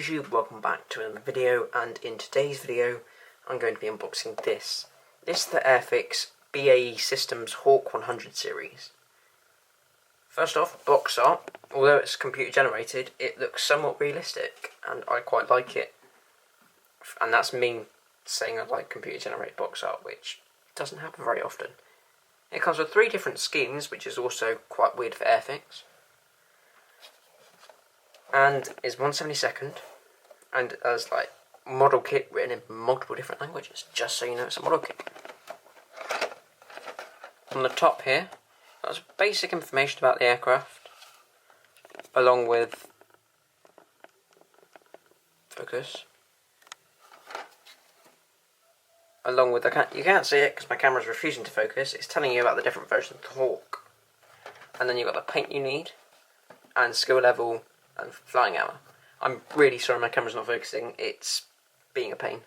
YouTube, welcome back to another video, and in today's video I'm going to be unboxing this. This is the Airfix BAE Systems Hawk 100 series. First off, box art. Although it's computer generated, it looks somewhat realistic and I quite like it. And that's me saying I like computer generated box art, which doesn't happen very often. It comes with 3 different schemes, which is also quite weird for Airfix. And is 1/72nd, and has like model kit written in multiple different languages, just so you know it's a model kit. On the top here, that's basic information about the aircraft, along with you can't see it because my camera's refusing to focus. It's telling you about the different versions of the Hawk, and then you've got the paint you need, and skill level, and flying hour. I'm really sorry my camera's not focusing, it's being a pain.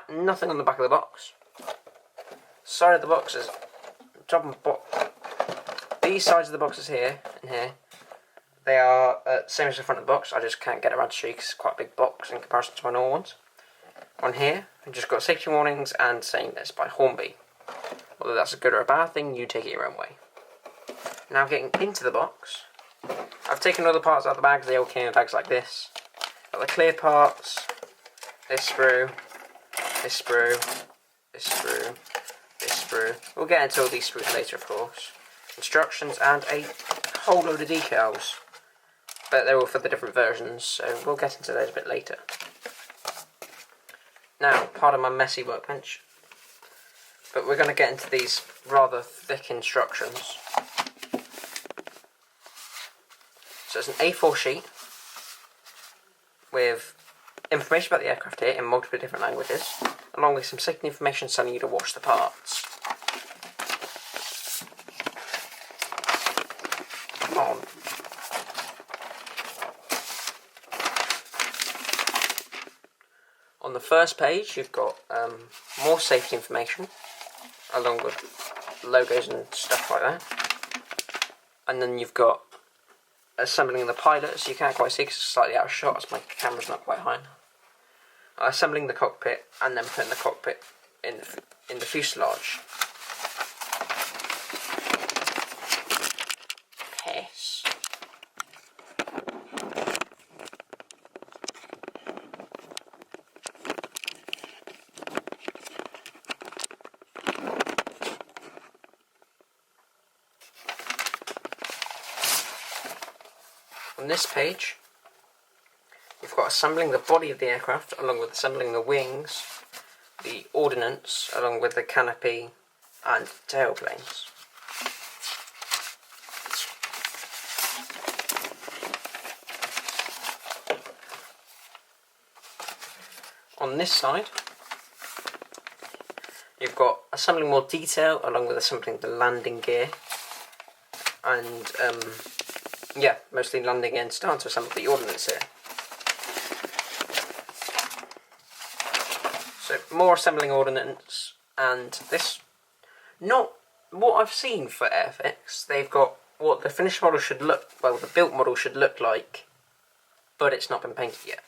Nothing on the back of the box. Side of the box is top and bottom. These sides of the boxes here and here, they are same as the front of the box. I just can't get around to show you because it's quite a big box in comparison to my normal ones. On here, I've just got safety warnings and saying this by Hornby. Whether that's a good or a bad thing, you take it your own way. Now getting into the box, I've taken all the parts out of the bags. They all came in bags like this. Got the clear parts, this sprue, this sprue, this sprue, this sprue. We'll get into all these sprues later, of course. Instructions and a whole load of decals. But they're all for the different versions, so we'll get into those a bit later. Now, pardon my messy workbench, but we're going to get into these rather thick instructions. So it's an A4 sheet with information about the aircraft here in multiple different languages, along with some safety information telling you to wash the parts. Come on. On the first page you've got more safety information, along with logos and stuff like that. And then you've got assembling the pilot, so you can't quite see because it's slightly out of shot as my camera's not quite high. Assembling the cockpit and then putting the cockpit in the fuselage. Piss. On this page, you've got assembling the body of the aircraft, along with assembling the wings, the ordnance, along with the canopy and tailplanes. On this side, you've got assembling more detail, along with assembling the landing gear, and yeah, mostly landing gear and starting to assemble the ordnance here. So more assembling ordnance, and this, not what I've seen for Airfix. They've got what the finished model should look, well, the built model should look like, but it's not been painted yet.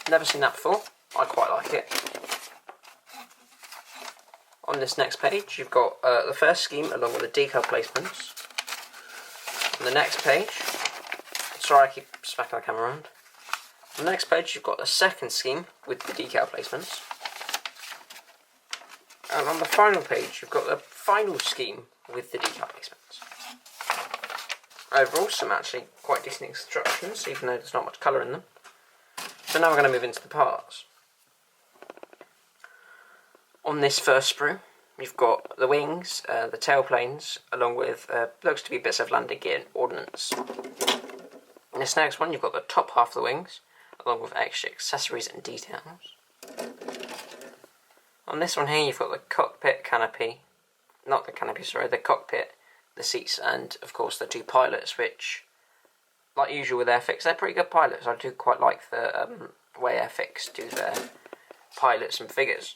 Never seen that before. I quite like it. On this next page, you've got the first scheme along with the decal placements. On the next page, sorry I keep smacking the camera around. On the next page you've got the second scheme with the decal placements. And on the final page you've got the final scheme with the decal placements. Overall, some actually quite decent instructions, even though there's not much colour in them. So now we're going to move into the parts. On this first sprue, you've got the wings, the tailplanes, along with looks to be bits of landing gear and ordnance. In this next one, you've got the top half of the wings, along with extra accessories and details. On this one here, you've got the cockpit canopy, not the canopy, sorry, the cockpit, the seats, and of course the 2 pilots, which, like usual with Airfix, they're pretty good pilots. I do quite like the way Airfix do their pilots and figures.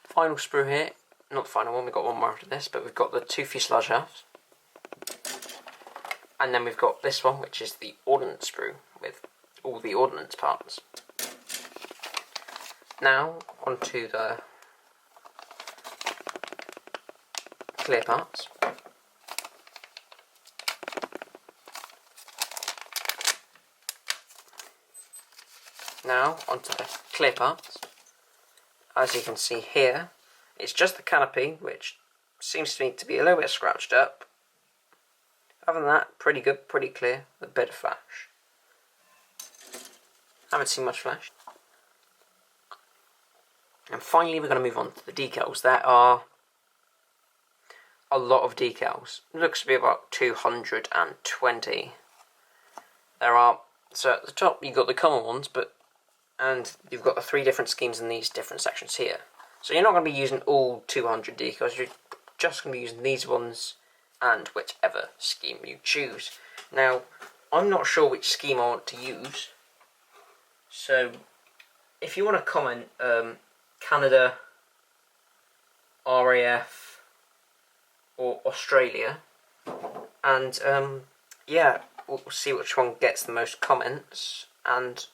Final sprue here. Not the final one, we've got one more after this, but we've got the 2 fuselage halves. And then we've got this one, which is the ordnance sprue, with all the ordnance parts. Now onto the clear parts. Now onto the clear parts. As you can see here, it's just the canopy, which seems to me to be a little bit scratched up. Other than that, pretty good, pretty clear, with a bit of flash. Haven't seen much flash. And finally we're going to move on to the decals. There are a lot of decals. It looks to be about 220. There are, so at the top you've got the common ones, and you've got the 3 different schemes in these different sections here. So you're not going to be using all 200 decals, you're just going to be using these ones and whichever scheme you choose. Now, I'm not sure which scheme I want to use, so if you want to comment Canada, RAF or Australia, and yeah, we'll see which one gets the most comments, and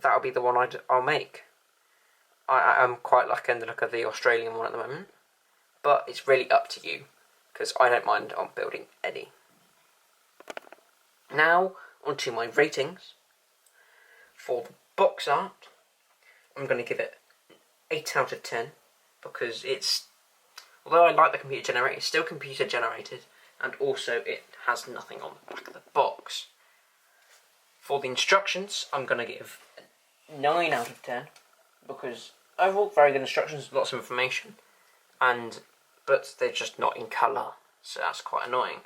that'll be the one I'll make. I'm quite liking the look of the Australian one at the moment, but it's really up to you, because I don't mind on building any. Now, onto my ratings. For the box art, I'm going to give it 8 out of 10, because although I like the computer generator, it's still computer generated, and also it has nothing on the back of the box. For the instructions, I'm going to give 9 out of 10, because overall very good instructions, lots of information, but they're just not in colour, so that's quite annoying.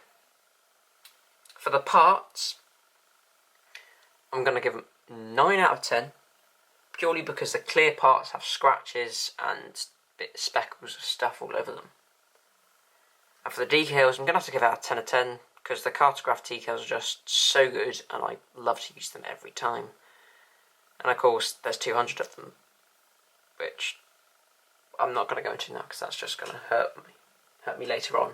For the parts, I'm going to give them 9 out of 10, purely because the clear parts have scratches and speckles of stuff all over them. And for the decals, I'm going to have to give out a 10 out of 10, because the cartograph decals are just so good, and I love to use them every time. And of course, there's 200 of them, which I'm not going to go into now, because that's just going to hurt me later on.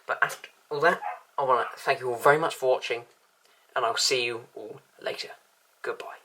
But after all that, I want to thank you all very much for watching, and I'll see you all later. Goodbye.